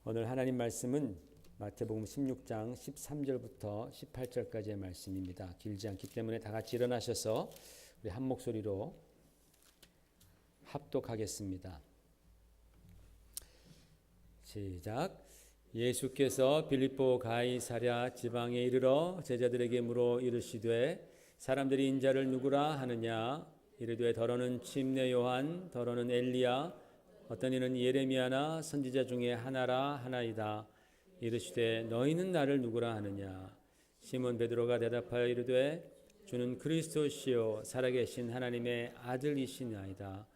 오늘 하나님 말씀은 마태복음 16장 13절부터 18절까지의 말씀입니다. 길지 않기 때문에 다 같이 일어나셔서 우리 한 목소리로 합독하겠습니다. 시작. 예수께서 빌립보 가이사랴 지방에 이르러 제자들에게 물어 이르시되 사람들이 인자를 누구라 하느냐? 이르되 더러는 침례 요한, 더러는 엘리야, 어떤 이는 예레미야나 선지자 중에 하나라 하나이다. 이르시되 너희는 나를 누구라 하느냐? 시몬 베드로가 대답하여 이르되 주는 그리스도시요 살아계신 하나님의 아들이시나이다.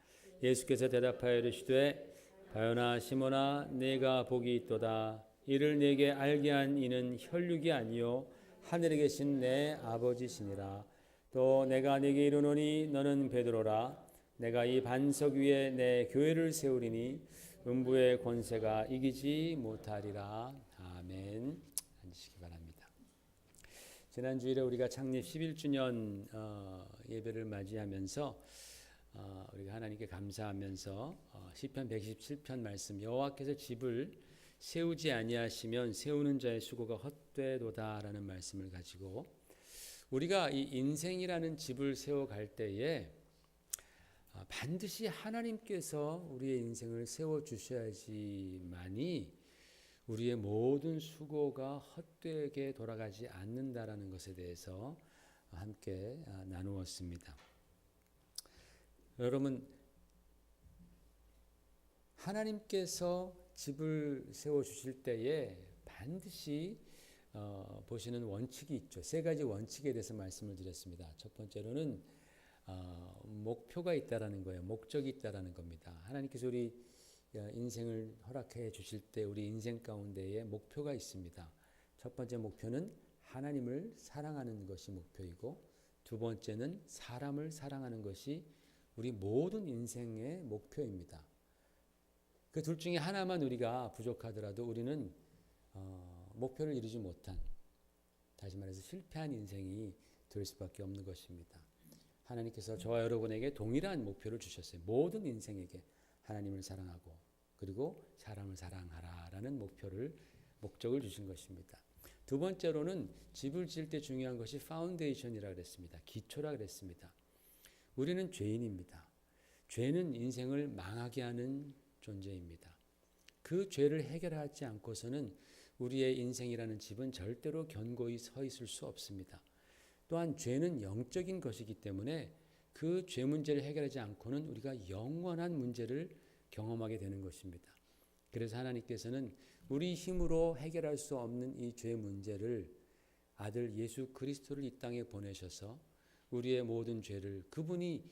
예수께서 대답하여 이르시되 바요나 시몬아 내가 복이 있도다. 이를 내게 알게 한 이는 혈육이 아니요 하늘에 계신 내 아버지시니라. 또 내가 네게 이르노니 너는 베드로라. 내가 이 반석 위에 내 교회를 세우리니 음부의 권세가 이기지 못하리라. 아멘. 앉으시기 바랍니다. 지난 주일에 우리가 창립 11주년 예배를 맞이하면서 우리가 하나님께 감사하면서 시편 127편 말씀 여호와께서 집을 세우지 아니하시면 세우는 자의 수고가 헛되도다라는 말씀을 가지고 우리가 이 인생이라는 집을 세워갈 때에 반드시 하나님께서 우리의 인생을 세워주셔야지만이 우리의 모든 수고가 헛되게 돌아가지 않는다라는 것에 대해서 함께 나누었습니다. 여러분, 하나님께서 집을 세워주실 때에 반드시 보시는 원칙이 있죠. 세 가지 원칙에 대해서 말씀을 드렸습니다. 첫 번째로는 목표가 있다라는 거예요. 목적이 있다라는 겁니다. 하나님께서 우리 인생을 허락해 주실 때 우리 인생 가운데에 목표가 있습니다. 첫 번째 목표는 하나님을 사랑하는 것이 목표이고 두 번째는 사람을 사랑하는 것이 우리 모든 인생의 목표입니다. 그 둘 중에 하나만 우리가 부족하더라도 우리는 목표를 이루지 못한, 다시 말해서 실패한 인생이 될 수밖에 없는 것입니다. 하나님께서 저와 여러분에게 동일한 목표를 주셨어요. 모든 인생에게 하나님을 사랑하고 그리고 사람을 사랑하라라는 목적을 주신 것입니다. 두 번째로는 집을 지을 때 중요한 것이 파운데이션이라 그랬습니다. 기초라 그랬습니다. 우리는 죄인입니다. 죄는 인생을 망하게 하는 존재입니다. 그 죄를 해결하지 않고서는 우리의 인생이라는 집은 절대로 견고히 서 있을 수 없습니다. 또한 죄는 영적인 것이기 때문에 그 죄 문제를 해결하지 않고는 우리가 영원한 문제를 경험하게 되는 것입니다. 그래서 하나님께서는 우리 힘으로 해결할 수 없는 이 죄 문제를 아들 예수 그리스도를 이 땅에 보내셔서 우리의 모든 죄를 그분이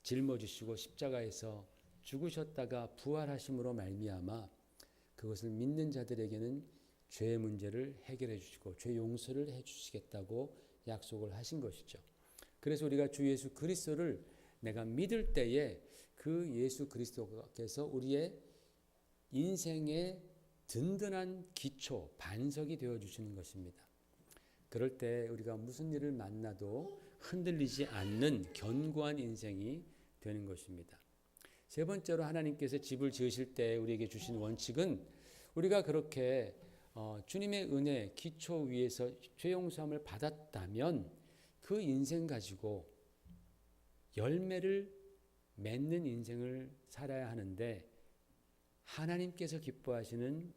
짊어지시고 십자가에서 죽으셨다가 부활하심으로 말미암아 그것을 믿는 자들에게는 죄의 문제를 해결해 주시고 죄 용서를 해 주시겠다고 약속을 하신 것이죠. 그래서 우리가 주 예수 그리스도를 내가 믿을 때에 그 예수 그리스도께서 우리의 인생의 든든한 기초, 반석이 되어주시는 것입니다. 그럴 때 우리가 무슨 일을 만나도 흔들리지 않는 견고한 인생이 되는 것입니다. 세 번째로 하나님께서 집을 지으실 때 우리에게 주신 원칙은 우리가 그렇게 주님의 은혜, 기초 위에서 죄 용서함을 받았다면 그 인생 가지고 열매를 맺는 인생을 살아야 하는데 하나님께서 기뻐하시는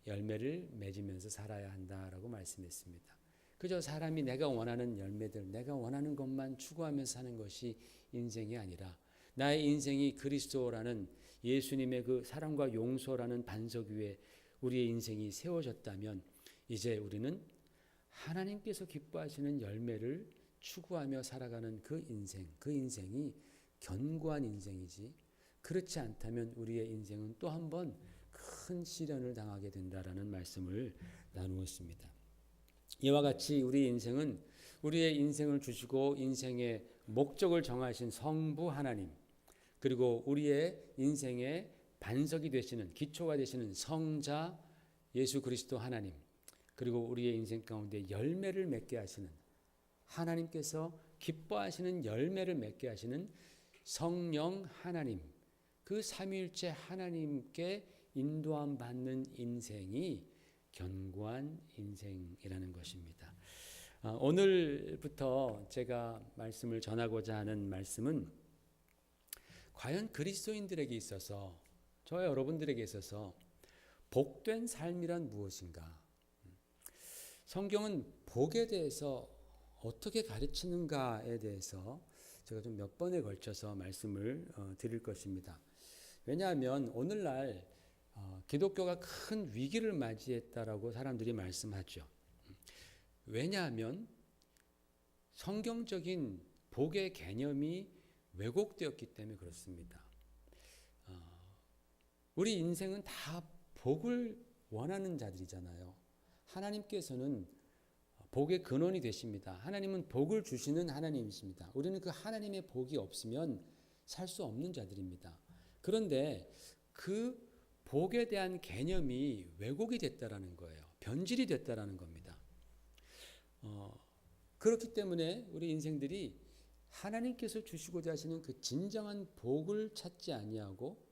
열매를 맺으면서 살아야 한다라고 말씀했습니다. 그저 사람이 내가 원하는 열매들, 내가 원하는 것만 추구하면서 사는 것이 인생이 아니라 나의 인생이 그리스도라는 예수님의 그 사랑과 용서라는 반석 위에 우리의 인생이 세워졌다면 이제 우리는 하나님께서 기뻐하시는 열매를 추구하며 살아가는 그 인생이 견고한 인생이지 그렇지 않다면 우리의 인생은 또 한 번 큰 시련을 당하게 된다라는 말씀을 나누었습니다. 이와 같이 우리 인생은 우리의 인생을 주시고 인생의 목적을 정하신 성부 하나님 그리고 우리의 인생의 반석이 되시는 기초가 되시는 성자 예수 그리스도 하나님 그리고 우리의 인생 가운데 열매를 맺게 하시는 하나님께서 기뻐하시는 열매를 맺게 하시는 성령 하나님 그 삼위일체 하나님께 인도함 받는 인생이 견고한 인생이라는 것입니다. 오늘부터 제가 말씀을 전하고자 하는 말씀은 과연 그리스도인들에게 있어서, 저와 여러분들에게 있어서 복된 삶이란 무엇인가? 성경은 복에 대해서 어떻게 가르치는가에 대해서 제가 좀 몇 번에 걸쳐서 말씀을 드릴 것입니다. 왜냐하면 오늘날 기독교가 큰 위기를 맞이했다라고 사람들이 말씀하죠. 왜냐하면 성경적인 복의 개념이 왜곡되었기 때문에 그렇습니다. 우리 인생은 다 복을 원하는 자들이잖아요. 하나님께서는 복의 근원이 되십니다. 하나님은 복을 주시는 하나님이십니다. 우리는 그 하나님의 복이 없으면 살 수 없는 자들입니다. 그런데 그 복에 대한 개념이 왜곡이 됐다라는 거예요. 변질이 됐다라는 겁니다. 그렇기 때문에 우리 인생들이 하나님께서 주시고자 하시는 그 진정한 복을 찾지 아니하고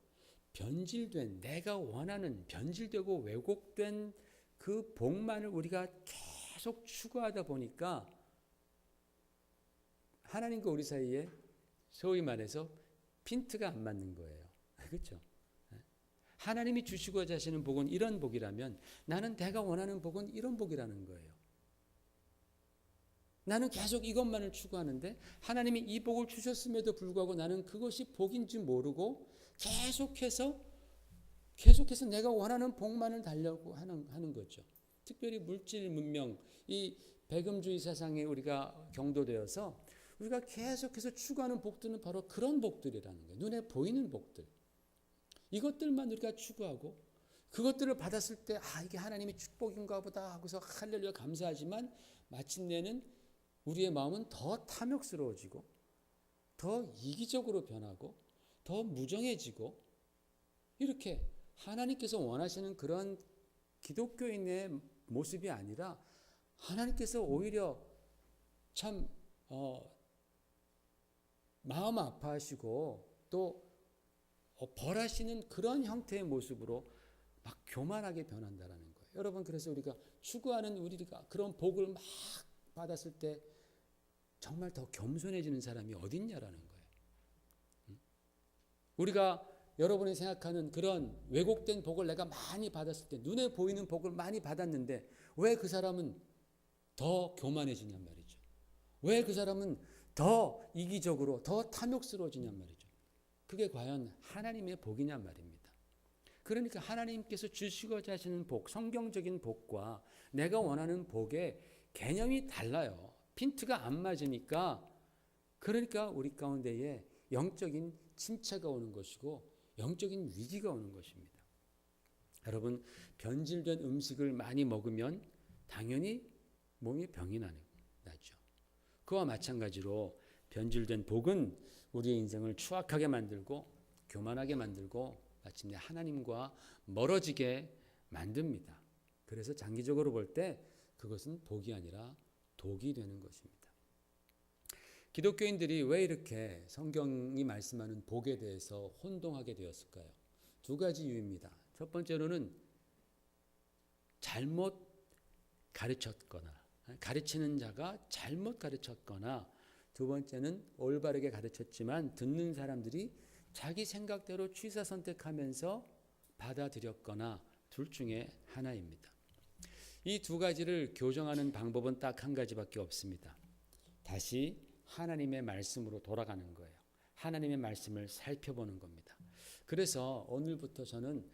변질된, 내가 원하는 변질되고 왜곡된 그 복만을 우리가 계속 추구하다 보니까 하나님과 우리 사이에 소위 말해서 핀트가 안 맞는 거예요. 그렇죠? 하나님이 주시고자 하시는 복은 이런 복이라면 나는 내가 원하는 복은 이런 복이라는 거예요. 나는 계속 이것만을 추구하는데 하나님이 이 복을 주셨음에도 불구하고 나는 그것이 복인지 모르고 계속해서 내가 원하는 복만을 달려고 하는 거죠. 특별히 물질 문명, 이 배금주의 세상에 우리가 경도되어서 우리가 계속해서 추구하는 복들은 바로 그런 복들이라는 거예요. 눈에 보이는 복들. 이것들만 우리가 추구하고 그것들을 받았을 때 이게 하나님의 축복인가 보다 하고서 할렐루야 감사하지만 마침내는 우리의 마음은 더 탐욕스러워지고 더 이기적으로 변하고 더 무정해지고 이렇게 하나님께서 원하시는 그런 기독교인의 모습이 아니라 하나님께서 오히려 참 마음 아파하시고 또 벌하시는 그런 형태의 모습으로 막 교만하게 변한다라는 거예요. 여러분, 그래서 우리가 추구하는 우리가 그런 복을 막 받았을 때 정말 더 겸손해지는 사람이 어디 있냐라는 거예요. 우리가 여러분이 생각하는 그런 왜곡된 복을 내가 많이 받았을 때 눈에 보이는 복을 많이 받았는데 왜 그 사람은 더 교만해지냔 말이죠. 왜 그 사람은 더 이기적으로 더 탐욕스러워지냔 말이죠. 그게 과연 하나님의 복이냔 말입니다. 그러니까 하나님께서 주시고자 하시는 복, 성경적인 복과 내가 원하는 복의 개념이 달라요. 핀트가 안 맞으니까 그러니까 우리 가운데에 영적인 침체가 오는 것이고 영적인 위기가 오는 것입니다. 여러분, 변질된 음식을 많이 먹으면 당연히 몸에 병이 나죠. 그와 마찬가지로 변질된 복은 우리의 인생을 추악하게 만들고 교만하게 만들고 마침내 하나님과 멀어지게 만듭니다. 그래서 장기적으로 볼 때 그것은 복이 아니라 독이 되는 것입니다. 기독교인들이 왜 이렇게 성경이 말씀하는 복에 대해서 혼동하게 되었을까요? 두 가지 이유입니다. 첫 번째로는 잘못 가르쳤거나 가르치는 자가 잘못 가르쳤거나 두 번째는 올바르게 가르쳤지만 듣는 사람들이 자기 생각대로 취사 선택하면서 받아들였거나 둘 중에 하나입니다. 이 두 가지를 교정하는 방법은 딱 한 가지밖에 없습니다. 다시 하나님의 말씀으로 돌아가는 거예요. 하나님의 말씀을 살펴보는 겁니다. 그래서 오늘부터 저는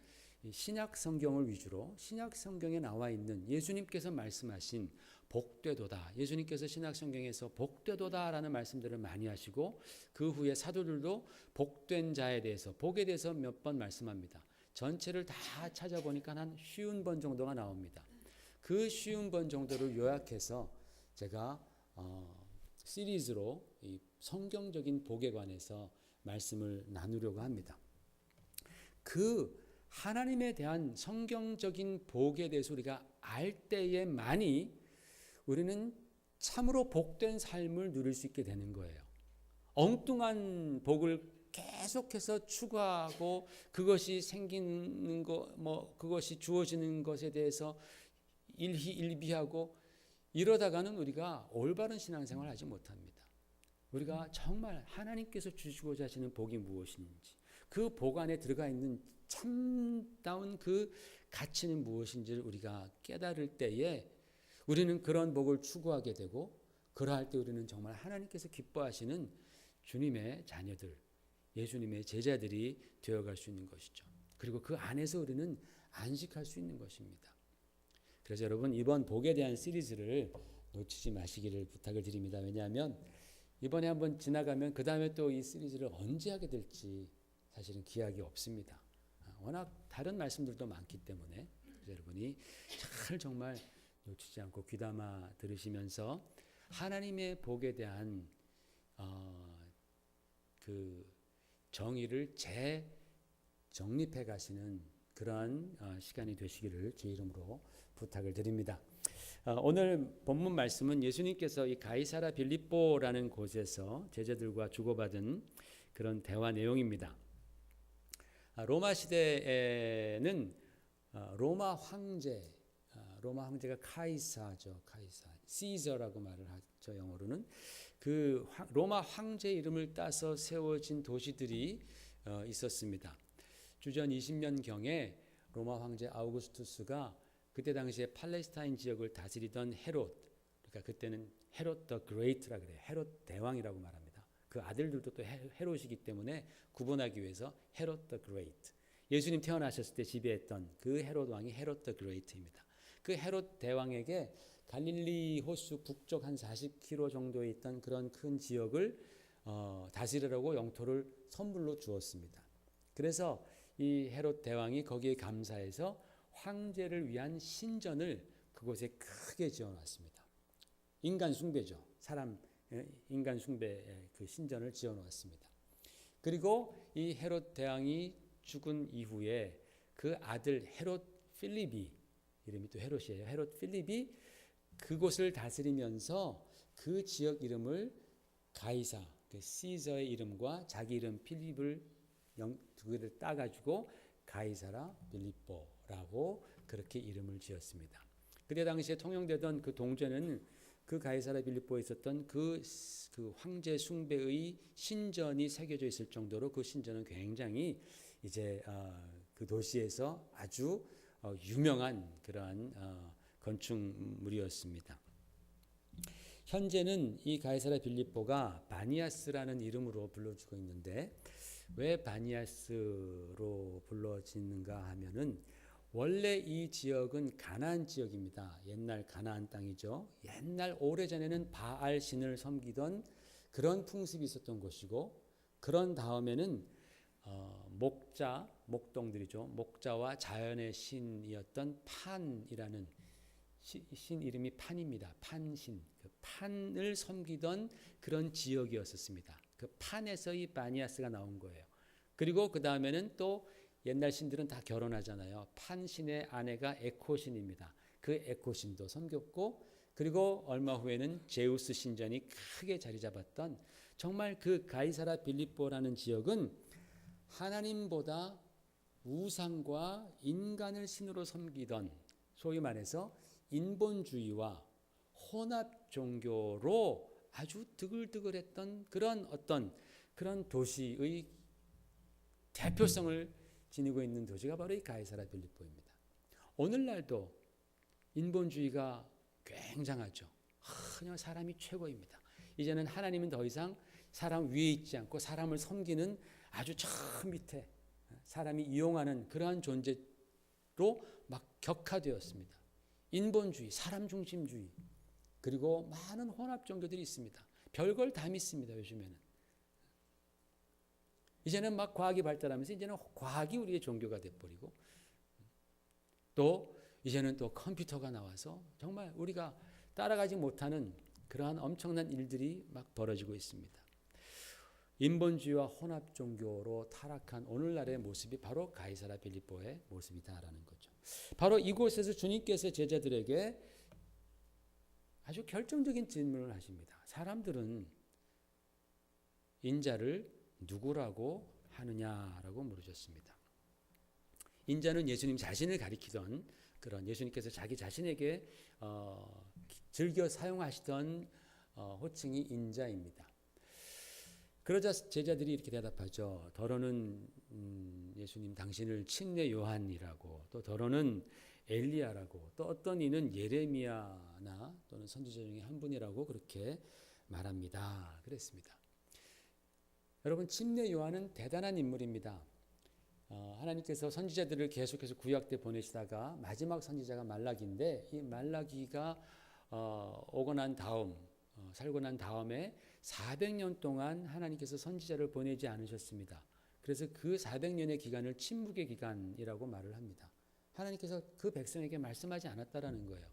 신약 성경을 위주로 신약 성경에 나와 있는 예수님께서 말씀하신 복되도다. 예수님께서 신약 성경에서 복되도다라는 말씀들을 많이 하시고 그 후에 사도들도 복된 자에 대해서 복에 대해서 몇 번 말씀합니다. 전체를 다 찾아보니까 한 50번 정도가 나옵니다. 그 50번 정도를 요약해서 제가 시리즈로 이 성경적인 복에 관해서 말씀을 나누려고 합니다. 그 하나님에 대한 성경적인 복에 대해서 우리가 알 때에만이 우리는 참으로 복된 삶을 누릴 수 있게 되는 거예요. 엉뚱한 복을 계속해서 추구하고 그것이 생기는 거, 그것이 주어지는 것에 대해서 일희일비하고 이러다가는 우리가 올바른 신앙생활을 하지 못합니다. 우리가 정말 하나님께서 주시고자 하시는 복이 무엇인지, 그 복 안에 들어가 있는 참다운 그 가치는 무엇인지를 우리가 깨달을 때에 우리는 그런 복을 추구하게 되고, 그러할 때 우리는 정말 하나님께서 기뻐하시는 주님의 자녀들, 예수님의 제자들이 되어갈 수 있는 것이죠. 그리고 그 안에서 우리는 안식할 수 있는 것입니다. 그래서 여러분, 이번 복에 대한 시리즈를 놓치지 마시기를 부탁을 드립니다. 왜냐하면 이번에 한번 지나가면 그 다음에 또 이 시리즈를 언제 하게 될지 사실은 기약이 없습니다. 워낙 다른 말씀들도 많기 때문에 여러분이 잘 정말 놓치지 않고 귀담아 들으시면서 하나님의 복에 대한 그 정의를 재정립해 가시는 그러한 시간이 되시기를 주 이름으로 부탁을 드립니다. 오늘 본문 말씀은 예수님께서 이 가이사라 빌립보라는 곳에서 제자들과 주고받은 그런 대화 내용입니다. 로마 시대에는 로마 황제가 카이사죠. 시저라고 말을 하죠. 영어로는 그 로마 황제 이름을 따서 세워진 도시들이 있었습니다. 주전 20년경에 로마 황제 아우구스투스가 그때 당시에 팔레스타인 지역을 다스리던 헤롯, 그러니까 그때는 헤롯 더 그레이트라 그래요. 헤롯 대왕이라고 말합니다. 그 아들들도 또 헤롯이기 때문에 구분하기 위해서 헤롯 더 그레이트. 예수님 태어나셨을 때 지배했던 그 헤롯 왕이 헤롯 더 그레이트입니다. 그 헤롯 대왕에게 갈릴리 호수 북쪽 한 40km 정도에 있던 그런 큰 지역을 다스리라고 영토를 선물로 주었습니다. 그래서 이 헤롯 대왕이 거기에 감사해서 황제를 위한 신전을 그곳에 크게 지어놨습니다. 인간 숭배죠. 인간 숭배의 그 신전을 지어놓았습니다. 그리고 이 헤롯 대왕이 죽은 이후에 그 아들 헤롯 필립이, 이름이 또 헤롯이에요. 헤롯 필립이 그곳을 다스리면서 그 지역 이름을 가이사, 그 시저의 이름과 자기 이름 필립을 두 개를 따가지고 가이사라 빌립보라고 그렇게 이름을 지었습니다. 그때 당시에 통용되던 그 동전은 그 가이사라 빌립보에 있었던 그 황제 숭배의 신전이 새겨져 있을 정도로 그 신전은 굉장히 이제 그 도시에서 아주 유명한 그러한 건축물이었습니다. 현재는 이 가이사라 빌립보가 바니아스라는 이름으로 불러지고 있는데, 왜 바니아스로 불러지는가 하면은 원래 이 지역은 가나안 지역입니다. 옛날 가나안 땅이죠. 옛날 오래전에는 바알 신을 섬기던 그런 풍습이 있었던 곳이고, 그런 다음에는 목동들이죠. 목자와 자연의 신이었던 판이라는 신 이름이 판입니다. 판신, 그 판을 섬기던 그런 지역이었습니다. 그 판에서 이 바니아스가 나온 거예요. 그리고 그 다음에는 또 옛날 신들은 다 결혼하잖아요. 판신의 아내가 에코신입니다. 그 에코신도 섬겼고, 그리고 얼마 후에는 제우스 신전이 크게 자리 잡았던, 정말 그 가이사라 빌립보라는 지역은 하나님보다 우상과 인간을 신으로 섬기던, 소위 말해서 인본주의와 혼합 종교로 아주 드글드글했던 그런 도시의 대표성을 지니고 있는 도시가 바로 이 가이사라 빌립보입니다. 오늘날도 인본주의가 굉장하죠. 그냥 사람이 최고입니다. 이제는 하나님은 더 이상 사람 위에 있지 않고 사람을 섬기는 아주 저 밑에 사람이 이용하는 그러한 존재로 막 격화되었습니다. 인본주의, 사람 중심주의, 그리고 많은 혼합 종교들이 있습니다. 별걸 다 믿습니다. 요즘에는. 이제는 막 과학이 발달하면서 이제는 과학이 우리의 종교가 돼버리고, 또 이제는 또 컴퓨터가 나와서 정말 우리가 따라가지 못하는 그러한 엄청난 일들이 막 벌어지고 있습니다. 인본주의와 혼합 종교로 타락한 오늘날의 모습이 바로 가이사라 빌립보의 모습이다라는 거죠. 바로 이곳에서 주님께서 제자들에게 아주 결정적인 질문을 하십니다. 사람들은 인자를 누구라고 하느냐라고 물으셨습니다. 인자는 예수님 자신을 가리키던 그런 예수님께서 자기 자신에게 즐겨 사용하시던 호칭이 인자입니다. 그러자 제자들이 이렇게 대답하죠. 더러는 예수님 당신을 침례 요한이라고, 또 더러는 엘리야라고, 또 어떤 이는 예레미야나 또는 선지자 중에 한 분이라고 그렇게 말합니다. 그랬습니다. 여러분, 침례 요한은 대단한 인물입니다. 하나님께서 선지자들을 계속해서 구약 때 보내시다가 마지막 선지자가 말라기인데, 이 말라기가 오고 난 다음, 살고 난 다음에 400년 동안 하나님께서 선지자를 보내지 않으셨습니다. 그래서 그 400년의 기간을 침묵의 기간이라고 말을 합니다. 하나님께서 그 백성에게 말씀하지 않았다라는 거예요.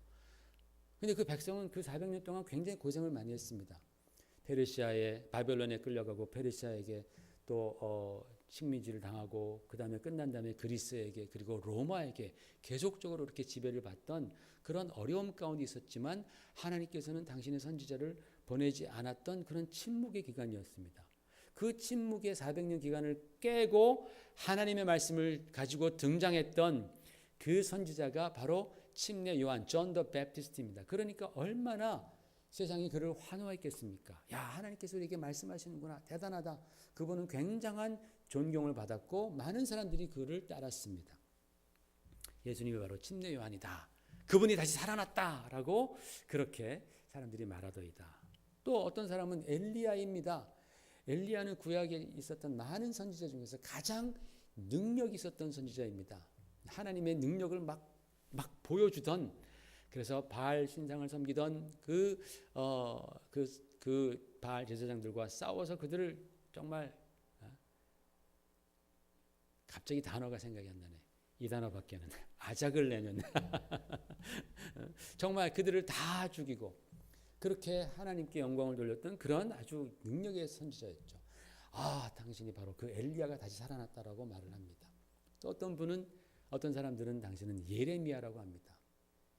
근데 그 백성은 그 400년 동안 굉장히 고생을 많이 했습니다. 페르시아에, 바벨론에 끌려가고 페르시아에게 또 식민지를 당하고, 그 다음에 끝난 다음에 그리스에게, 그리고 로마에게 계속적으로 이렇게 지배를 받던 그런 어려움 가운데 있었지만, 하나님께서는 당신의 선지자를 보내지 않았던 그런 침묵의 기간이었습니다. 그 침묵의 400년 기간을 깨고 하나님의 말씀을 가지고 등장했던 그 선지자가 바로 침례 요한, 존 더 베프티스트입니다. 그러니까 얼마나 세상이 그를 환호했겠습니까? 야, 하나님께서 우리에게 말씀하시는구나. 대단하다. 그분은 굉장한 존경을 받았고 많은 사람들이 그를 따랐습니다. 예수님이 바로 침례 요한이다. 그분이 다시 살아났다라고 그렇게 사람들이 말하더이다. 또 어떤 사람은 엘리야입니다. 엘리야는 구약에 있었던 많은 선지자 중에서 가장 능력이 있었던 선지자입니다. 하나님의 능력을 막 보여주던, 그래서 바알 신상을 섬기던 그 바알 제사장들과 싸워서 그들을 정말, 갑자기 단어가 생각이 안 나네. 이 단어밖에 안 나네. 아작을 내는 정말 그들을 다 죽이고 그렇게 하나님께 영광을 돌렸던 그런 아주 능력의 선지자였죠. 아, 당신이 바로 그 엘리야가 다시 살아났다라고 말을 합니다. 또 어떤 사람들은 당신은 예레미야라고 합니다.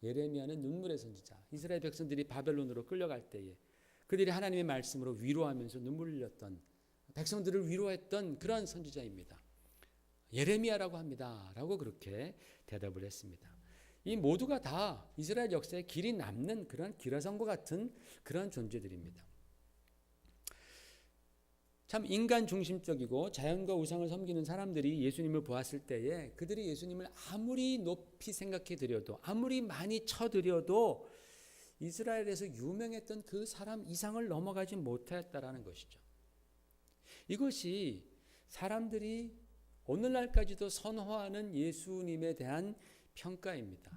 예레미야는 눈물의 선지자. 이스라엘 백성들이 바벨론으로 끌려갈 때에 그들이 하나님의 말씀으로 위로하면서 눈물을 흘렸던, 백성들을 위로했던 그런 선지자입니다. 예레미야라고 합니다. 라고 그렇게 대답을 했습니다. 이 모두가 다 이스라엘 역사에 길이 남는 그런 기라성과 같은 그런 존재들입니다. 참 인간 중심적이고 자연과 우상을 섬기는 사람들이 예수님을 보았을 때에 그들이 예수님을 아무리 높이 생각해 드려도, 아무리 많이 쳐드려도 이스라엘에서 유명했던 그 사람 이상을 넘어가지 못했다라는 것이죠. 이것이 사람들이 오늘날까지도 선호하는 예수님에 대한 평가입니다.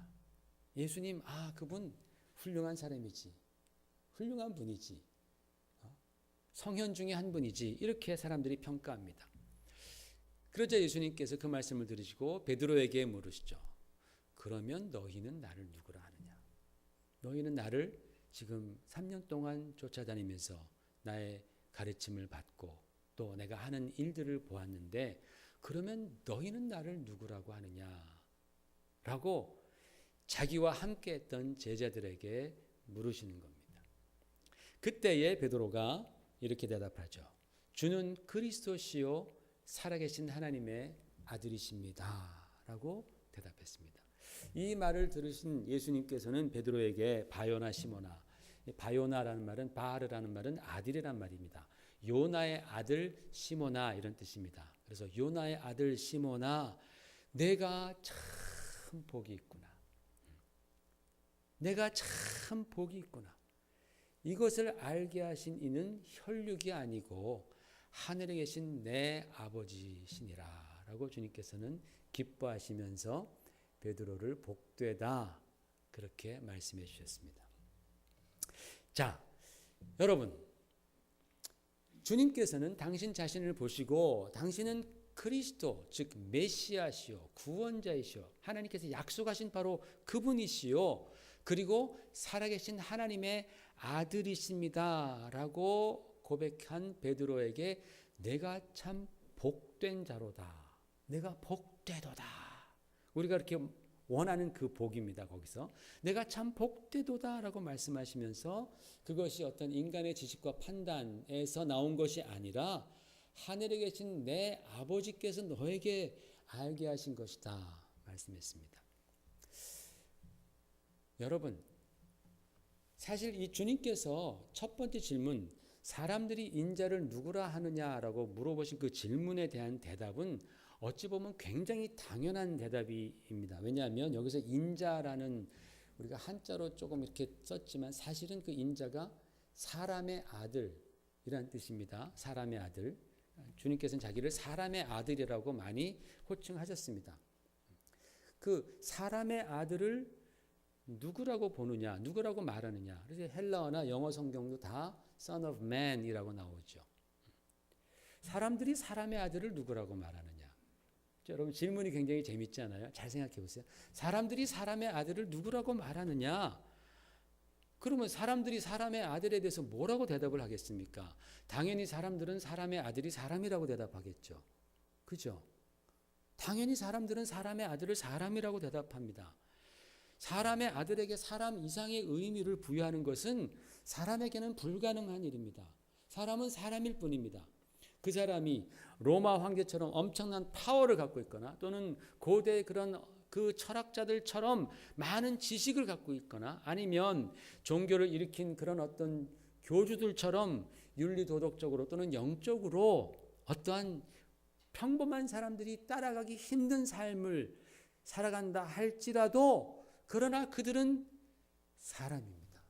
예수님, 그분 훌륭한 사람이지, 훌륭한 분이지, 성현 중에 한 분이지, 이렇게 사람들이 평가합니다. 그러자 예수님께서 그 말씀을 들으시고 베드로에게 물으시죠. 그러면 너희는 나를 누구라 하느냐? 너희는 나를 지금 3년 동안 쫓아다니면서 나의 가르침을 받고 또 내가 하는 일들을 보았는데, 그러면 너희는 나를 누구라고 하느냐? 라고 자기와 함께 했던 제자들에게 물으시는 겁니다. 그때에 베드로가 이렇게 대답하죠. 주는 그리스도시요 살아계신 하나님의 아들이십니다. 라고 대답했습니다. 이 말을 들으신 예수님께서는 베드로에게 바요나 시모나, 바요나라는 말은, 바르라는 말은 아들이란 말입니다. 요나의 아들 시모나, 이런 뜻입니다. 그래서 요나의 아들 시모나, 내가 참 복이 있구나. 내가 참 복이 있구나. 이것을 알게 하신 이는 혈육이 아니고 하늘에 계신 내 아버지시니라 라고 주님께서는 기뻐하시면서 베드로를 복되다 그렇게 말씀해 주셨습니다. 자, 여러분, 주님께서는 당신 자신을 보시고 당신은 그리스도, 즉 메시아시요, 구원자이시요, 하나님께서 약속하신 바로 그분이시요, 그리고 살아계신 하나님의 아들이십니다 라고 고백한 베드로에게 내가 참 복된 자로다, 내가 복되도다, 우리가 이렇게 원하는 그 복입니다. 거기서 내가 참 복되도다 라고 말씀하시면서 그것이 어떤 인간의 지식과 판단에서 나온 것이 아니라 하늘에 계신 내 아버지께서 너에게 알게 하신 것이다 말씀했습니다. 여러분, 사실 이 주님께서 첫 번째 질문, 사람들이 인자를 누구라 하느냐라고 물어보신 그 질문에 대한 대답은 어찌 보면 굉장히 당연한 대답입니다. 왜냐하면 여기서 인자라는, 우리가 한자로 조금 이렇게 썼지만 사실은 그 인자가 사람의 아들이란 뜻입니다. 사람의 아들. 주님께서는 자기를 사람의 아들이라고 많이 호칭하셨습니다. 그 사람의 아들을 누구라고 보느냐, 누구라고 말하느냐. 그래서 헬라어나 영어 성경도 다 Son of Man이라고 나오죠. 사람들이 사람의 아들을 누구라고 말하느냐. 여러분, 질문이 굉장히 재밌지 않아요? 잘 생각해 보세요. 사람들이 사람의 아들을 누구라고 말하느냐? 그러면 사람들이 사람의 아들에 대해서 뭐라고 대답을 하겠습니까? 당연히 사람들은 사람의 아들이 사람이라고 대답하겠죠. 그죠? 당연히 사람들은 사람의 아들을 사람이라고 대답합니다. 사람의 아들에게 사람 이상의 의미를 부여하는 것은 사람에게는 불가능한 일입니다. 사람은 사람일 뿐입니다. 그 사람이 로마 황제처럼 엄청난 파워를 갖고 있거나 또는 고대 그런 그 철학자들처럼 많은 지식을 갖고 있거나 아니면 종교를 일으킨 그런 어떤 교주들처럼 윤리도덕적으로 또는 영적으로 어떠한 평범한 사람들이 따라가기 힘든 삶을 살아간다 할지라도 그러나 그들은 사람입니다.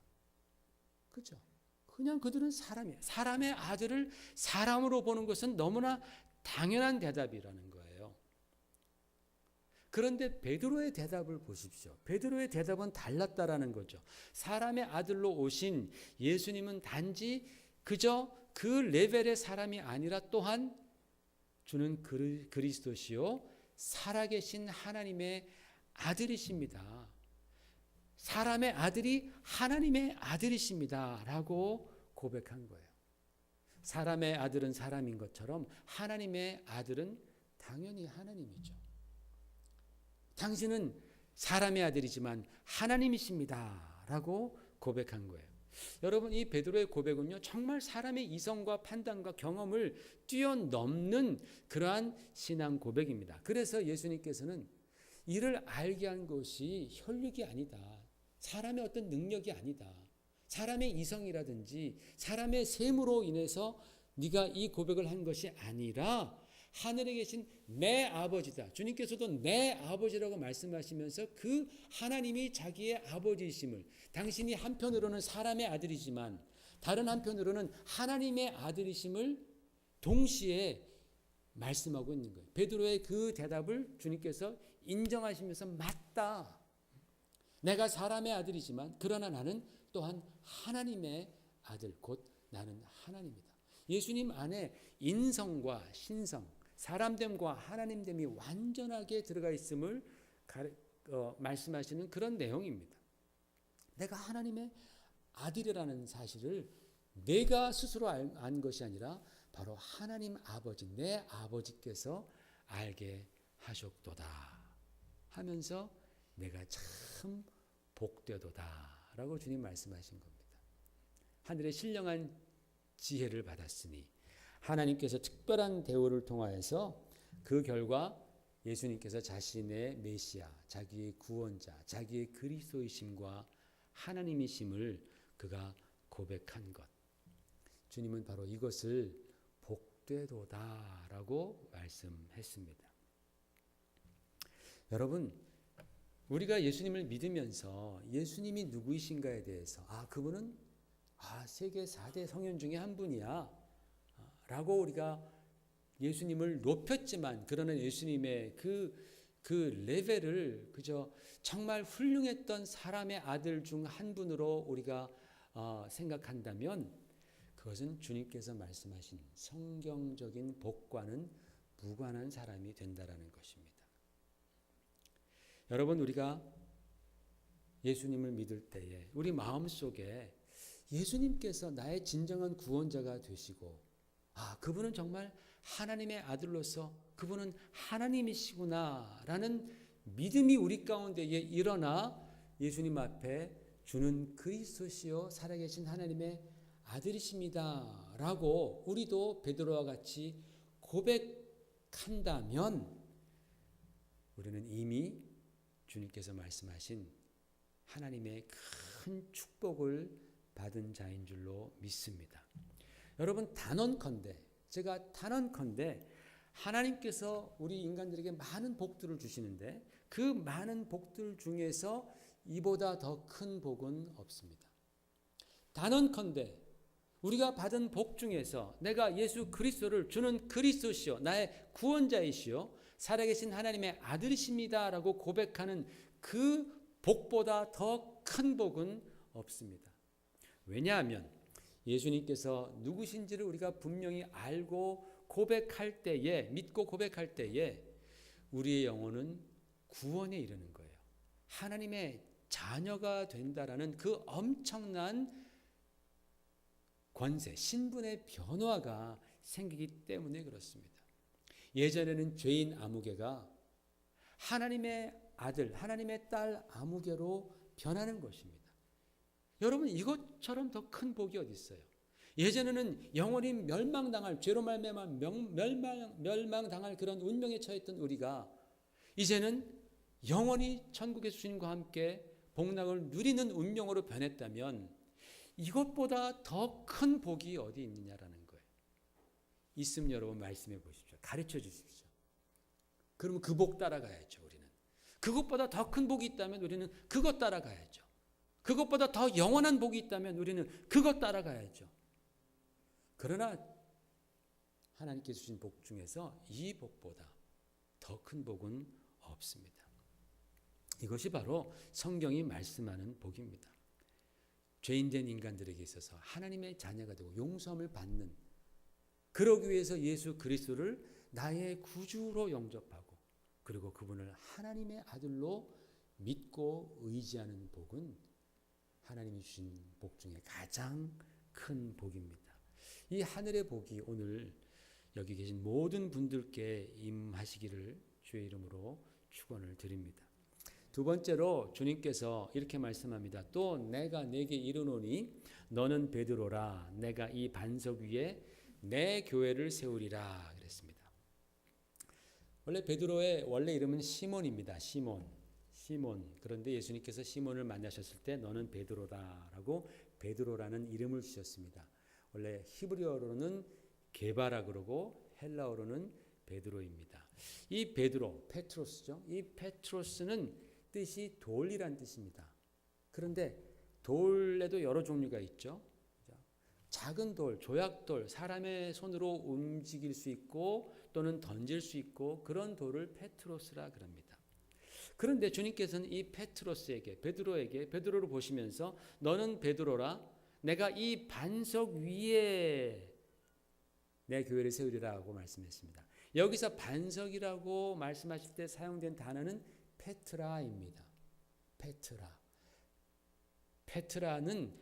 그죠? 그냥 그들은 사람이에요. 사람의 아들을 사람으로 보는 것은 너무나 당연한 대답이라는 거예요. 그런데 베드로의 대답을 보십시오. 베드로의 대답은 달랐다라는 거죠. 사람의 아들로 오신 예수님은 단지 그저 그 레벨의 사람이 아니라 또한 주는 그리스도시요 살아계신 하나님의 아들이십니다. 사람의 아들이 하나님의 아들이십니다 라고 고백한 거예요. 사람의 아들은 사람인 것처럼 하나님의 아들은 당연히 하나님이죠. 당신은 사람의 아들이지만 하나님이십니다 라고 고백한 거예요. 여러분, 이 베드로의 고백은요, 정말 사람의 이성과 판단과 경험을 뛰어넘는 그러한 신앙 고백입니다. 그래서 예수님께서는 이를 알게 한 것이 혈육이 아니다. 사람의 어떤 능력이 아니다. 사람의 이성이라든지 사람의 셈으로 인해서 네가 이 고백을 한 것이 아니라 하늘에 계신 내 아버지다. 주님께서도 내 아버지라고 말씀하시면서 그 하나님이 자기의 아버지이심을, 당신이 한편으로는 사람의 아들이지만 다른 한편으로는 하나님의 아들이심을 동시에 말씀하고 있는 거예요. 베드로의 그 대답을 주님께서 인정하시면서 맞다. 내가 사람의 아들이지만 그러나 나는 또한 하나님의 아들, 곧 나는 하나님이다. 예수님 안에 인성과 신성, 사람됨과 하나님됨이 완전하게 들어가 있음을 말씀하시는 그런 내용입니다. 내가 하나님의 아들이라는 사실을 내가 스스로 안 것이 아니라 바로 하나님 아버지, 내 아버지께서 알게 하셨도다 하면서 내가 참 복되도다 라고 주님 말씀하신 겁니다. 하늘의 신령한 지혜를 받았으니 하나님께서 특별한 대우를 통하여서 그 결과 예수님께서 자신의 메시아, 자기의 구원자, 자기의 그리스도이심과 하나님이심을 그가 고백한 것. 주님은 바로 이것을 복되도다라고 말씀했습니다. 여러분, 우리가 예수님을 믿으면서 예수님이 누구이신가에 대해서 그분은 세계 4대 성현 중에 한 분이야 라고 우리가 예수님을 높였지만 그러나 예수님의 그 레벨을 그저 정말 훌륭했던 사람의 아들 중 한 분으로 우리가 생각한다면 그것은 주님께서 말씀하신 성경적인 복과는 무관한 사람이 된다라는 것입니다. 여러분, 우리가 예수님을 믿을 때에 우리 마음속에 예수님께서 나의 진정한 구원자가 되시고 그분은 정말 하나님의 아들로서 그분은 하나님이시구나라는 믿음이 우리 가운데에 일어나 예수님 앞에 주는 그리스도시요 살아계신 하나님의 아들이십니다 라고 우리도 베드로와 같이 고백한다면 우리는 이미 주님께서 말씀하신 하나님의 큰 축복을 받은 자인 줄로 믿습니다. 여러분, 제가 단언컨대 하나님께서 우리 인간들에게 많은 복들을 주시는데 그 많은 복들 중에서 이보다 더 큰 복은 없습니다. 단언컨대 우리가 받은 복 중에서 내가 예수 그리스도를 주는 그리스도시요 나의 구원자이시요 살아계신 하나님의 아들이십니다 라고 고백하는 그 복보다 더 큰 복은 없습니다. 왜냐하면 예수님께서 누구신지를 우리가 분명히 알고 믿고 고백할 때에 우리의 영혼은 구원에 이르는 거예요. 하나님의 자녀가 된다라는 그 엄청난 권세, 신분의 변화가 생기기 때문에 그렇습니다. 예전에는 죄인 아무개가 하나님의 아들, 하나님의 딸 아무개로 변하는 것입니다. 여러분, 이것처럼 더 큰 복이 어디 있어요? 예전에는 영원히 멸망당할, 죄로 말미암아 멸망당할 그런 운명에 처했던 우리가 이제는 영원히 천국의 주님과 함께 복락을 누리는 운명으로 변했다면 이것보다 더 큰 복이 어디 있느냐라는 거예요. 있으면 여러분 말씀해 보십시오. 가르쳐 주십시오. 그러면 그 복 따라가야죠. 우리는 그것보다 더 큰 복이 있다면 우리는 그것 따라가야죠. 그것보다 더 영원한 복이 있다면 우리는 그것 따라가야죠. 그러나 하나님께서 주신 복 중에서 이 복보다 더 큰 복은 없습니다. 이것이 바로 성경이 말씀하는 복입니다. 죄인된 인간들에게 있어서 하나님의 자녀가 되고 용서함을 받는, 그러기 위해서 예수 그리스도를 나의 구주로 영접하고 그리고 그분을 하나님의 아들로 믿고 의지하는 복은 하나님이 주신 복 중에 가장 큰 복입니다. 이 하늘의 복이 오늘 여기 계신 모든 분들께 임하시기를 주의 이름으로 축원을 드립니다. 두 번째로 주님께서 이렇게 말씀합니다. 또 내가 네게 이르노니 너는 베드로라. 내가 이 반석 위에 내 교회를 세우리라 그랬습니다. 원래 베드로의 원래 이름은 시몬입니다. 시몬. 그런데 예수님께서 시몬을 만나셨을 때 너는 베드로다라고 베드로라는 이름을 주셨습니다. 원래 히브리어로는 게바라 그러고 헬라어로는 베드로입니다. 이 베드로, 페트로스죠. 이 페트로스는 뜻이 돌이란 뜻입니다. 그런데 돌에도 여러 종류가 있죠. 작은 돌, 조약돌, 사람의 손으로 움직일 수 있고 또는 던질 수 있고 그런 돌을 페트로스라 그럽니다. 그런데 주님께서는 이 베드로를 보시면서 너는 베드로라. 내가 이 반석 위에 내 교회를 세우리라고 말씀했습니다. 여기서 반석이라고 말씀하실 때 사용된 단어는 페트라입니다. 페트라는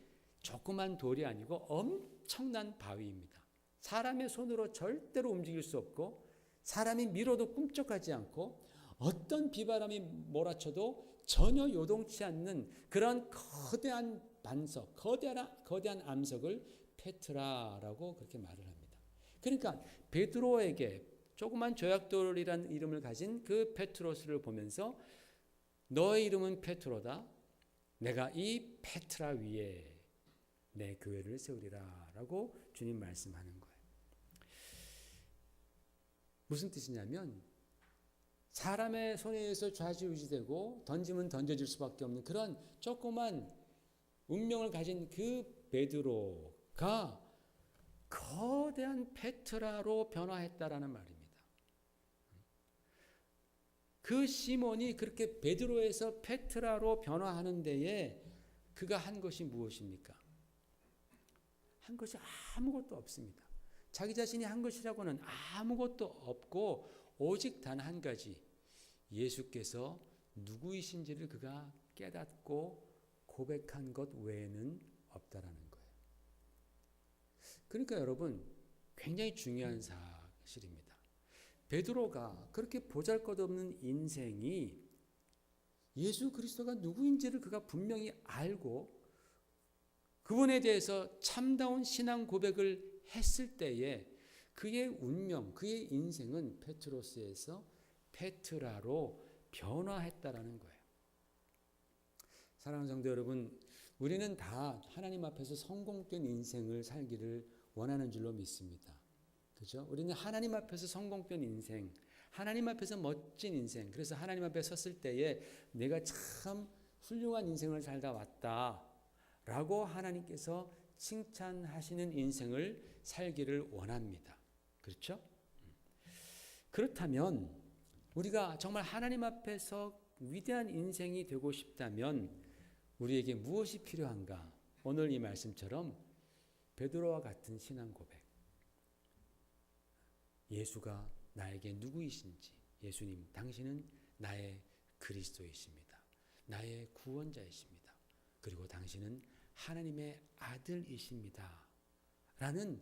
조그만 돌이 아니고 엄청난 바위입니다. 사람의 손으로 절대로 움직일 수 없고 사람이 밀어도 꿈쩍하지 않고 어떤 비바람이 몰아쳐도 전혀 요동치 않는 그런 거대한 반석, 거대한 암석을 페트라라고 그렇게 말을 합니다. 그러니까 베드로에게 조그만 조약돌이라는 이름을 가진 그 페트로스를 보면서 너의 이름은 페트로다. 내가 이 페트라 위에 내 교회를 세우리라 라고 주님 말씀하는 거예요. 무슨 뜻이냐면 사람의 손에 의해서 좌지우지되고 던지면 던져질 수밖에 없는 그런 조그만 운명을 가진 그 베드로가 거대한 페트라로 변화했다라는 말입니다. 그 시몬이 그렇게 베드로에서 페트라로 변화하는 데에 그가 한 것이 무엇입니까? 한 것이 아무것도 없습니다. 자기 자신이 한 것이라고는 아무것도 없고 오직 단 한 가지, 예수께서 누구이신지를 그가 깨닫고 고백한 것 외에는 없다라는 거예요. 그러니까 여러분, 굉장히 중요한 사실입니다. 베드로가 그렇게 보잘것없는 인생이 예수 그리스도가 누구인지를 그가 분명히 알고 그분에 대해서 참다운 신앙 고백을 했을 때에 그의 운명, 그의 인생은 페트로스에서 페트라로 변화했다라는 거예요. 사랑하는 성도 여러분, 우리는 다 하나님 앞에서 성공된 인생을 살기를 원하는 줄로 믿습니다. 그죠? 우리는 하나님 앞에서 성공된 인생, 하나님 앞에서 멋진 인생, 그래서 하나님 앞에 섰을 때에 내가 참 훌륭한 인생을 살다 왔다라고 하나님께서 칭찬하시는 인생을 살기를 원합니다. 그렇죠? 그렇다면 우리가 정말 하나님 앞에서 위대한 인생이 되고 싶다면 우리에게 무엇이 필요한가? 오늘 이 말씀처럼 베드로와 같은 신앙 고백. 예수가 나에게 누구이신지, 예수님, 당신은 나의 그리스도이십니다. 나의 구원자이십니다. 그리고 당신은 하나님의 아들이십니다. 라는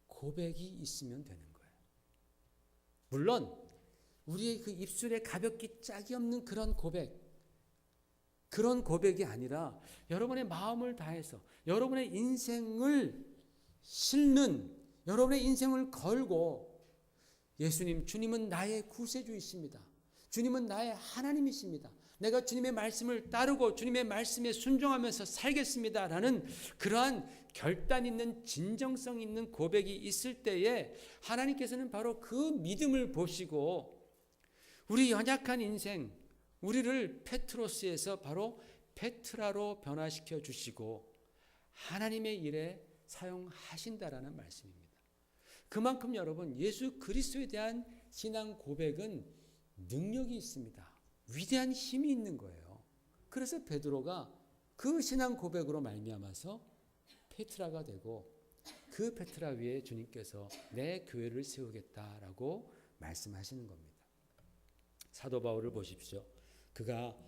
고백이 있으면 되는 거예요. 물론 우리의 그 입술에 가볍기 짝이 없는 그런 고백, 그런 고백이 아니라 여러분의 마음을 다해서 여러분의 인생을 싣는, 여러분의 인생을 걸고 예수님, 주님은 나의 구세주이십니다. 주님은 나의 하나님이십니다. 내가 주님의 말씀을 따르고 주님의 말씀에 순종하면서 살겠습니다. 라는 그러한 결단 있는 진정성 있는 고백이 있을 때에 하나님께서는 바로 그 믿음을 보시고 우리 연약한 인생, 우리를 페트로스에서 바로 페트라로 변화시켜 주시고 하나님의 일에 사용하신다라는 말씀입니다. 그만큼 여러분, 예수 그리스도에 대한 신앙 고백은 능력이 있습니다. 위대한 힘이 있는 거예요. 그래서 베드로가 그 신앙 고백으로 말미암아서 페트라가 되고 그 페트라 위에 주님께서 내 교회를 세우겠다라고 말씀하시는 겁니다. 사도 바울을 보십시오. 그가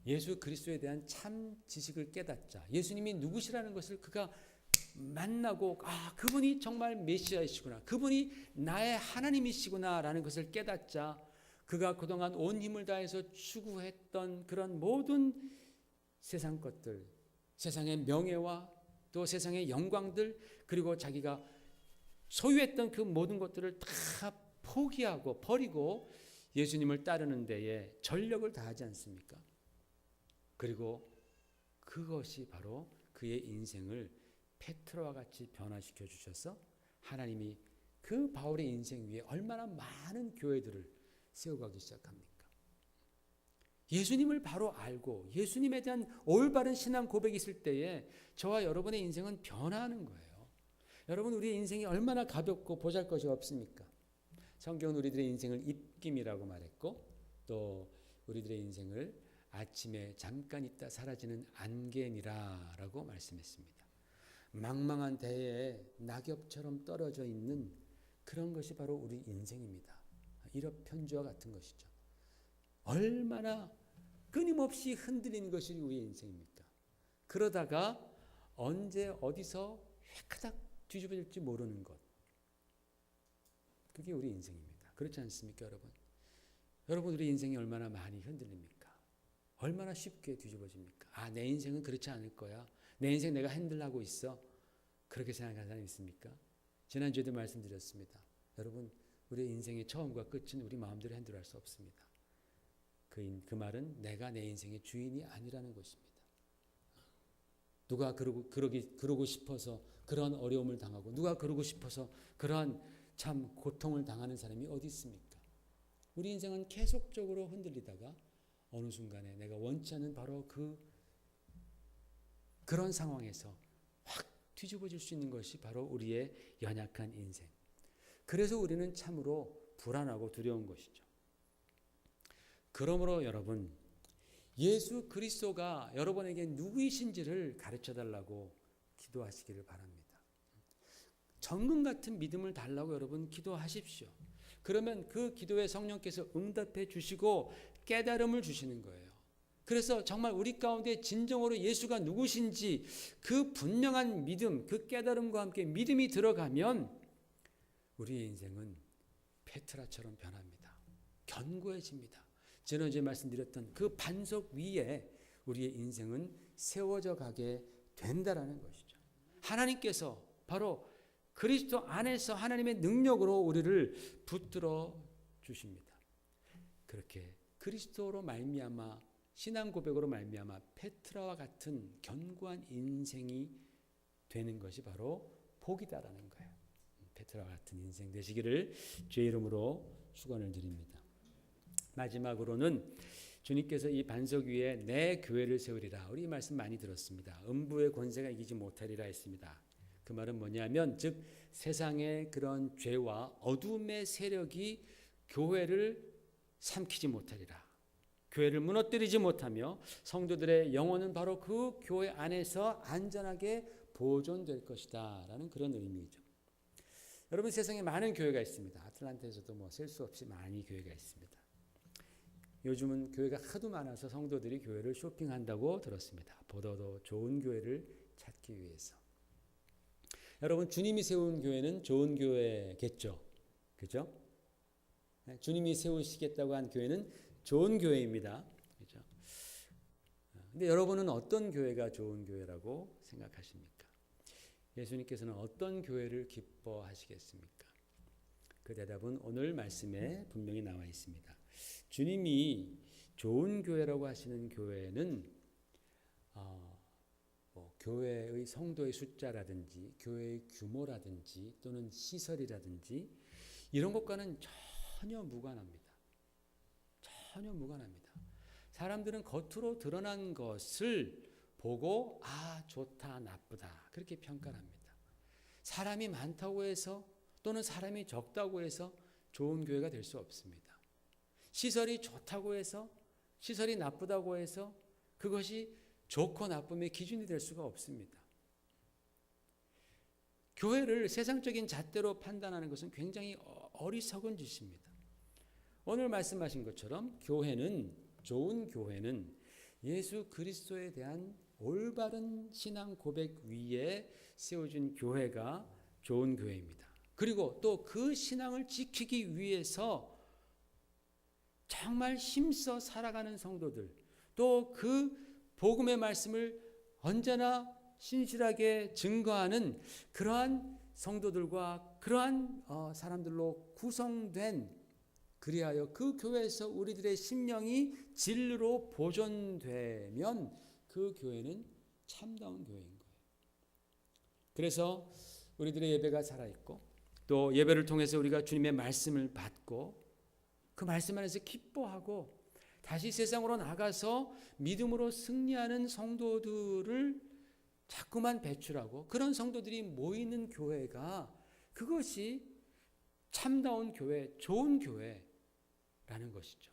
예수 그리스도에 대한 참 지식을 깨닫자, 예수님이 누구시라는 것을 그가 만나고 그분이 정말 메시아이시구나, 그분이 나의 하나님이시구나라는 것을 깨닫자 그가 그동안 온 힘을 다해서 추구했던 그런 모든 세상 것들, 세상의 명예와 또 세상의 영광들, 그리고 자기가 소유했던 그 모든 것들을 다 포기하고 버리고 예수님을 따르는 데에 전력을 다하지 않습니까? 그리고 그것이 바로 그의 인생을 페트로와 같이 변화시켜 주셔서 하나님이 그 바울의 인생 위에 얼마나 많은 교회들을 세워가기 시작합니까? 예수님을 바로 알고 예수님에 대한 올바른 신앙 고백이 있을 때에 저와 여러분의 인생은 변화하는 거예요. 여러분, 우리의 인생이 얼마나 가볍고 보잘것이 없습니까? 성경은 우리들의 인생을 입김이라고 말했고 또 우리들의 인생을 아침에 잠깐 있다 사라지는 안개니라라고 말씀했습니다. 망망한 대해에 낙엽처럼 떨어져 있는 그런 것이 바로 우리 인생입니다. 일업편주와 같은 것이죠. 얼마나 끊임없이 흔들리는 것이 우리의 인생입니까? 그러다가 언제 어디서 획하닥 뒤집어질지 모르는 것, 그게 우리 인생입니다. 그렇지 않습니까, 여러분? 여러분, 우리 인생이 얼마나 많이 흔들립니까? 얼마나 쉽게 뒤집어집니까? 내 인생은 그렇지 않을 거야. 내 인생 내가 핸들하고 있어. 그렇게 생각하는 사람이 있습니까? 지난주에도 말씀드렸습니다. 여러분, 우리의 인생의 처음과 끝은 우리 마음대로 핸들할 수 없습니다. 그 말은 내가 내 인생의 주인이 아니라는 것입니다. 누가 그러고 싶어서 그런 어려움을 당하고 누가 그러고 싶어서 그러한 참 고통을 당하는 사람이 어디 있습니까? 우리 인생은 계속적으로 흔들리다가 어느 순간에 내가 원치 않는 바로 그런 상황에서 확 뒤집어질 수 있는 것이 바로 우리의 연약한 인생. 그래서 우리는 참으로 불안하고 두려운 것이죠. 그러므로 여러분, 예수 그리스도가 여러분에게 누구이신지를 가르쳐달라고 기도하시기를 바랍니다. 정금 같은 믿음을 달라고 여러분 기도하십시오. 그러면 그 기도에 성령께서 응답해 주시고 깨달음을 주시는 거예요. 그래서 정말 우리 가운데 진정으로 예수가 누구신지 그 분명한 믿음, 그 깨달음과 함께 믿음이 들어가면 우리의 인생은 페트라처럼 변합니다. 견고해집니다. 지난주에 말씀드렸던 그 반석 위에 우리의 인생은 세워져 가게 된다라는 것이죠. 하나님께서 바로 그리스도 안에서 하나님의 능력으로 우리를 붙들어 주십니다. 그렇게 그리스도로 말미암아 신앙 고백으로 말미암아 페트라와 같은 견고한 인생이 되는 것이 바로 복이다라는 거예요. 페트라와 같은 인생 되시기를 주의 이름으로 축원을 드립니다. 마지막으로는 주님께서 이 반석 위에 내 교회를 세우리라. 우리 이 말씀 많이 들었습니다. 음부의 권세가 이기지 못하리라 했습니다. 그 말은 뭐냐면 즉 세상의 그런 죄와 어둠의 세력이 교회를 삼키지 못하리라. 교회를 무너뜨리지 못하며 성도들의 영혼은 바로 그 교회 안에서 안전하게 보존될 것이다 라는 그런 의미죠. 여러분 세상에 많은 교회가 있습니다. 아틀란타에서도 셀 수 없이 많이 교회가 있습니다. 요즘은 교회가 하도 많아서 성도들이 교회를 쇼핑한다고 들었습니다. 보다도 좋은 교회를 찾기 위해서. 여러분 주님이 세운 교회는 좋은 교회겠죠. 그죠? 주님이 세우시겠다고 한 교회는 좋은 교회입니다. 그죠? 근데 여러분은 어떤 교회가 좋은 교회라고 생각하십니까? 예수님께서는 어떤 교회를 기뻐하시겠습니까? 그 대답은 오늘 말씀에 분명히 나와 있습니다. 주님이 좋은 교회라고 하시는 교회는 교회의 성도의 숫자라든지 교회의 규모라든지 또는 시설이라든지 이런 것과는 전혀 무관합니다. 전혀 무관합니다. 사람들은 겉으로 드러난 것을 보고 좋다 나쁘다 그렇게 평가를 합니다. 사람이 많다고 해서 또는 사람이 적다고 해서 좋은 교회가 될 수 없습니다. 시설이 좋다고 해서 시설이 나쁘다고 해서 그것이 좋고 나쁨의 기준이 될 수가 없습니다. 교회를 세상적인 잣대로 판단하는 것은 굉장히 어리석은 짓입니다. 오늘 말씀하신 것처럼 좋은 교회는 예수 그리스도에 대한 올바른 신앙 고백 위에 세워진 교회가 좋은 교회입니다. 그리고 또 그 신앙을 지키기 위해서 정말 힘써 살아가는 성도들, 또 그 복음의 말씀을 언제나 신실하게 증거하는 그러한 성도들과 그러한 사람들로 구성된 그리하여 그 교회에서 우리들의 심령이 진리로 보존되면 그 교회는 참다운 교회인 거예요. 그래서 우리들의 예배가 살아있고 또 예배를 통해서 우리가 주님의 말씀을 받고 그 말씀 안에서 기뻐하고 다시 세상으로 나가서 믿음으로 승리하는 성도들을 자꾸만 배출하고 그런 성도들이 모이는 교회가 그것이 참다운 교회, 좋은 교회라는 것이죠.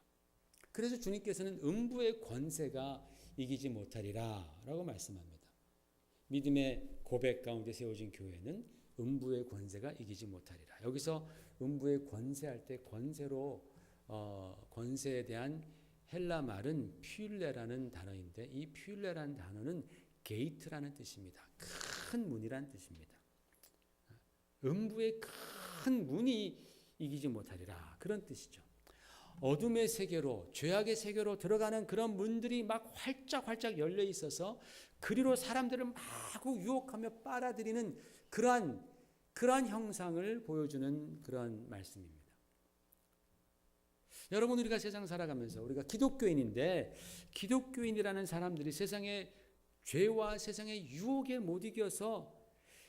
그래서 주님께서는 음부의 권세가 이기지 못하리라 라고 말씀합니다. 믿음의 고백 가운데 세워진 교회는 음부의 권세가 이기지 못하리라. 여기서 음부의 권세할 때 권세에 대한 헬라 말은 퓨일레라는 단어인데 이 퓨일레라는 단어는 게이트라는 뜻입니다. 큰 문이라는 뜻입니다. 음부의 큰 문이 이기지 못하리라 그런 뜻이죠. 어둠의 세계로 죄악의 세계로 들어가는 그런 문들이 막 활짝 열려 있어서 그리로 사람들을 마구 유혹하며 빨아들이는 그러한 형상을 보여주는 그런 말씀입니다. 여러분 우리가 세상 살아가면서 우리가 기독교인인데 기독교인이라는 사람들이 세상의 죄와 세상의 유혹에 못 이겨서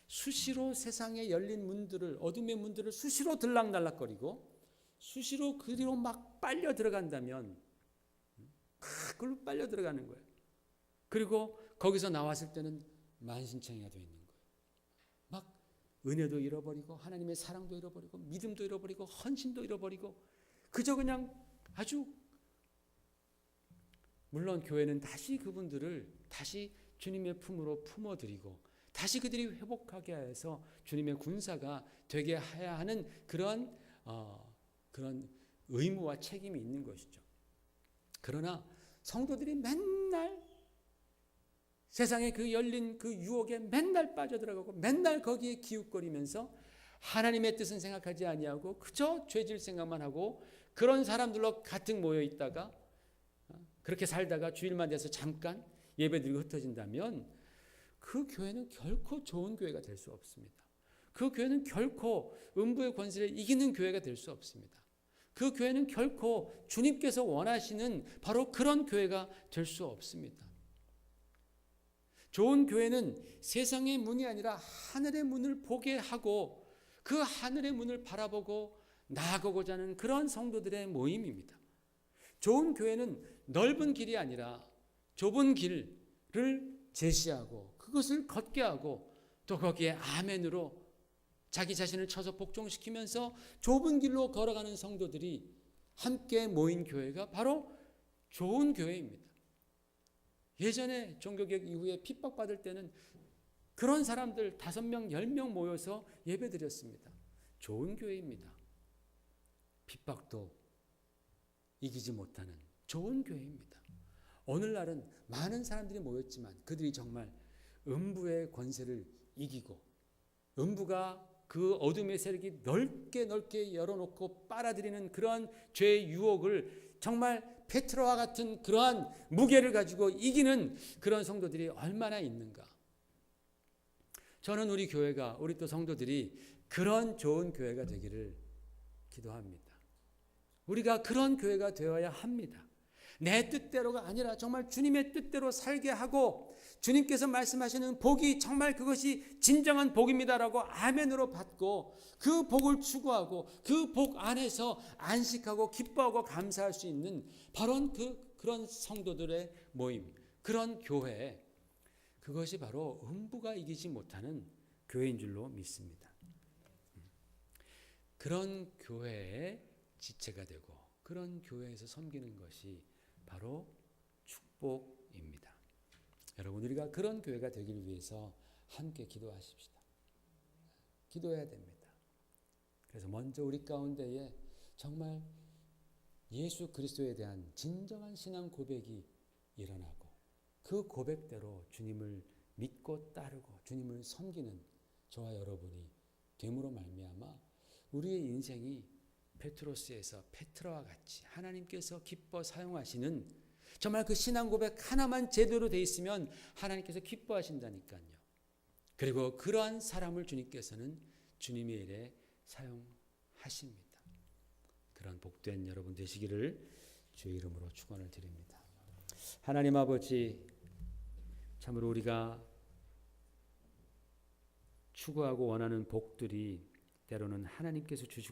수시로 세상에 열린 문들을 어둠의 문들을 수시로 들락날락거리고 수시로 그리로 막 빨려 들어간다면 그걸로 빨려 들어가는 거예요. 그리고 거기서 나왔을 때는 만신창이가 되어 있는 거예요. 막 은혜도 잃어버리고 하나님의 사랑도 잃어버리고 믿음도 잃어버리고 헌신도 잃어버리고 그저 그냥 아주 물론 교회는 다시 그분들을 다시 주님의 품으로 품어드리고 다시 그들이 회복하게 해서 주님의 군사가 되게 해야 하는 그런 의무와 책임이 있는 것이죠. 그러나 성도들이 맨날 세상에 그 열린 그 유혹에 맨날 빠져들어가고 맨날 거기에 기웃거리면서 하나님의 뜻은 생각하지 아니하고 그저 죄질 생각만 하고 그런 사람들로 가득 모여 있다가 그렇게 살다가 주일만 돼서 잠깐 예배드리고 흩어진다면 그 교회는 결코 좋은 교회가 될 수 없습니다. 그 교회는 결코 음부의 권세를 이기는 교회가 될 수 없습니다. 그 교회는 결코 주님께서 원하시는 바로 그런 교회가 될 수 없습니다. 좋은 교회는 세상의 문이 아니라 하늘의 문을 보게 하고 그 하늘의 문을 바라보고 나아가고자 하는 그런 성도들의 모임입니다. 좋은 교회는 넓은 길이 아니라 좁은 길을 제시하고 그것을 걷게 하고 또 거기에 아멘으로 자기 자신을 쳐서 복종시키면서 좁은 길로 걸어가는 성도들이 함께 모인 교회가 바로 좋은 교회입니다. 예전에 종교개혁 이후에 핍박받을 때는 그런 사람들 5명, 10명 모여서 예배드렸습니다. 좋은 교회입니다. 핍박도 이기지 못하는 좋은 교회입니다. 오늘날은 많은 사람들이 모였지만 그들이 정말 음부의 권세를 이기고 음부가 그 어둠의 세력이 넓게 열어놓고 빨아들이는 그러한 죄의 유혹을 정말 페트로와 같은 그러한 무게를 가지고 이기는 그런 성도들이 얼마나 있는가. 저는 우리 교회가, 우리 또 성도들이 그런 좋은 교회가 되기를 기도합니다. 우리가 그런 교회가 되어야 합니다. 내 뜻대로가 아니라 정말 주님의 뜻대로 살게 하고 주님께서 말씀하시는 복이 정말 그것이 진정한 복입니다라고 아멘으로 받고 그 복을 추구하고 그 복 안에서 안식하고 기뻐하고 감사할 수 있는 바로 그런 성도들의 모임, 그런 교회, 그것이 바로 음부가 이기지 못하는 교회인 줄로 믿습니다. 그런 교회의 지체가 되고 그런 교회에서 섬기는 것이 바로 축복입니다. 여러분, 우리가 그런 교회가 되기 위해서 함께 기도하십시다. 기도해야 됩니다. 그래서 먼저 우리 가운데에 정말 예수 그리스도에 대한 진정한 신앙 고백이 일어나고 그 고백대로 주님을 믿고 따르고 주님을 섬기는 저와 여러분이 됨으로 말미암아 우리의 인생이 페트로스에서 페트라와 같이 하나님께서 기뻐 사용하시는 정말 그 신앙 고백 하나만 제대로 돼 있으면 하나님께서 기뻐하신다니까요. 그리고 그러한 사람을 주님께서는 주님의 일에 사용하십니다. 그런 복된 여러분 되시기를 주의 이름으로 축원을 드립니다. 하나님 아버지, 참으로 우리가 추구하고 원하는 복들이 때로는 하나님께서 주시고